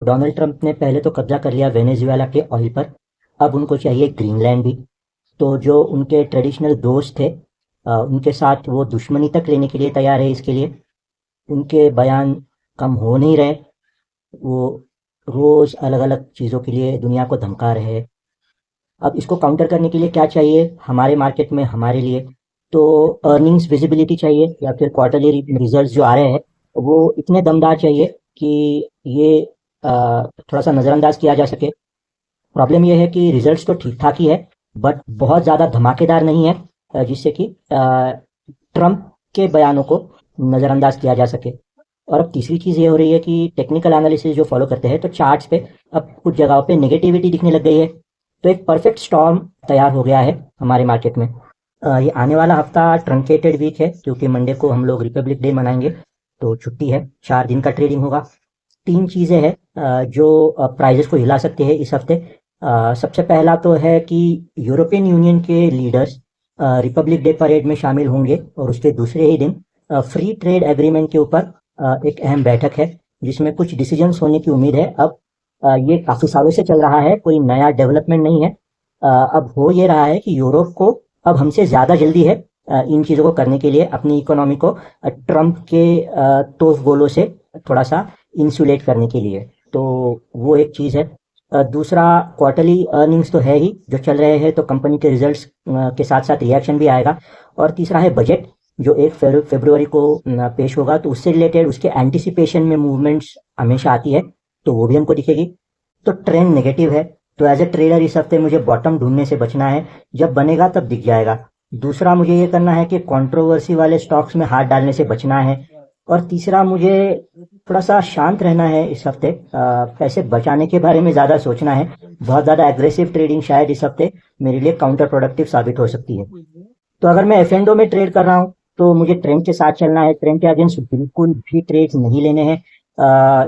Donald Trump ने पहले तो कब्जा कर लिया वेनेजुएला के ऑयल पर। अब उनको चाहिए ग्रीनलैंड भी। तो जो उनके ट्रेडिशनल दोस्त थे, उनके साथ वो दुश्मनी तक लेने के लिए तैयार है। इसके लिए उनके बयान कम हो नहीं रहे। वो रोज अलग अलग चीज़ों के लिए दुनिया को धमका रहे हैं। अब इसको काउंटर करने के लिए क्या चाहिए हमारे मार्केट में, हमारे लिए तो अर्निंग्स विजिबिलिटी चाहिए, या फिर क्वार्टरली रिजल्ट्स जो आ रहे हैं वो इतने दमदार चाहिए कि ये थोड़ा सा नज़रअंदाज किया जा सके। प्रॉब्लम ये है कि रिजल्ट्स तो ठीक ठाक ही है, बट बहुत ज़्यादा धमाकेदार नहीं है, जिससे कि ट्रंप के बयानों को नज़रअंदाज किया जा सके। और अब तीसरी चीज़ ये हो रही है कि टेक्निकल एनालिसिस जो फॉलो करते हैं तो चार्ट्स पे अब कुछ जगहों पे नेगेटिविटी दिखने लग गई है। तो एक परफेक्ट स्टॉर्म तैयार हो गया है हमारे मार्केट में। ये आने वाला हफ्ता ट्रंकेटेड वीक है, क्योंकि मंडे को हम लोग रिपब्लिक डे मनाएंगे, तो छुट्टी है, 4 दिन का ट्रेडिंग होगा। 3 चीज़ें हैं जो प्राइजेस को हिला सकते हैं इस हफ्ते। सबसे पहला तो है कि यूरोपियन यूनियन के लीडर्स रिपब्लिक डे परेड में शामिल होंगे, और उसके दूसरे ही दिन फ्री ट्रेड एग्रीमेंट के ऊपर एक अहम बैठक है जिसमें कुछ डिसीजंस होने की उम्मीद है। अब ये काफ़ी सालों से चल रहा है, कोई नया डेवलपमेंट नहीं है। अब हो ये रहा है कि यूरोप को अब हमसे ज़्यादा जल्दी है इन चीज़ों को करने के लिए, अपनी इकोनॉमी को ट्रंप के तोफ गोलों से थोड़ा सा इंसुलेट करने के लिए। तो वो एक चीज़ है। दूसरा, क्वार्टरली अर्निंग्स तो है ही जो चल रहे हैं, तो कंपनी के रिजल्ट्स के साथ साथ रिएक्शन भी आएगा। और तीसरा है बजट, जो 1 फरवरी को पेश होगा, तो उससे रिलेटेड उसके एंटिसिपेशन में मूवमेंट्स हमेशा आती है, तो वो भी हमको दिखेगी। तो ट्रेंड नेगेटिव है, तो एज ए ट्रेडर इस हफ्ते मुझे बॉटम ढूंढने से बचना है। जब बनेगा तब दिख जाएगा। दूसरा, मुझे ये करना है कि कंट्रोवर्सी वाले स्टॉक्स में हाथ डालने से बचना है। और तीसरा, मुझे थोड़ा सा शांत रहना है इस हफ्ते। पैसे बचाने के बारे में ज़्यादा सोचना है। बहुत ज़्यादा एग्रेसिव ट्रेडिंग शायद इस हफ्ते मेरे लिए काउंटर प्रोडक्टिव साबित हो सकती है। तो अगर मैं एफ में ट्रेड कर रहा हूँ तो मुझे ट्रेंड के साथ चलना है। ट्रेंड के अगेंस्ट बिल्कुल भी ट्रेड्स नहीं लेने हैं।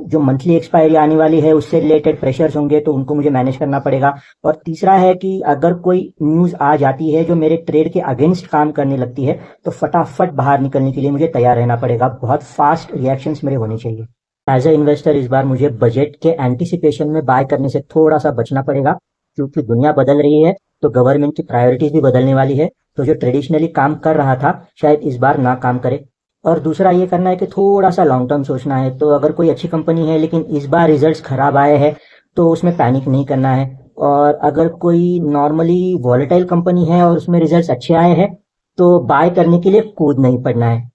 जो मंथली एक्सपायरी आने वाली है उससे रिलेटेड प्रेशर्स होंगे, तो उनको मुझे मैनेज करना पड़ेगा। और तीसरा है कि अगर कोई न्यूज़ आ जाती है जो मेरे ट्रेड के अगेंस्ट काम करने लगती है, तो फटाफट बाहर निकलने के लिए मुझे तैयार रहना पड़ेगा। बहुत फास्ट रिएक्शंस मेरे होने चाहिए। एज ए इन्वेस्टर इस बार मुझे बजट के एंटिसिपेशन में बाय करने से थोड़ा सा बचना पड़ेगा, क्योंकि दुनिया बदल रही है, तो गवर्नमेंट की प्रायोरिटीज भी बदलने वाली है। तो जो ट्रेडिशनली काम कर रहा था शायद इस बार ना काम करे। और दूसरा ये करना है कि थोड़ा सा लॉन्ग टर्म सोचना है। तो अगर कोई अच्छी कंपनी है लेकिन इस बार रिजल्ट्स खराब आए हैं, तो उसमें पैनिक नहीं करना है। और अगर कोई नॉर्मली वॉलेटाइल कंपनी है और उसमें रिजल्ट्स अच्छे आए हैं, तो बाय करने के लिए कूद नहीं पड़ना है।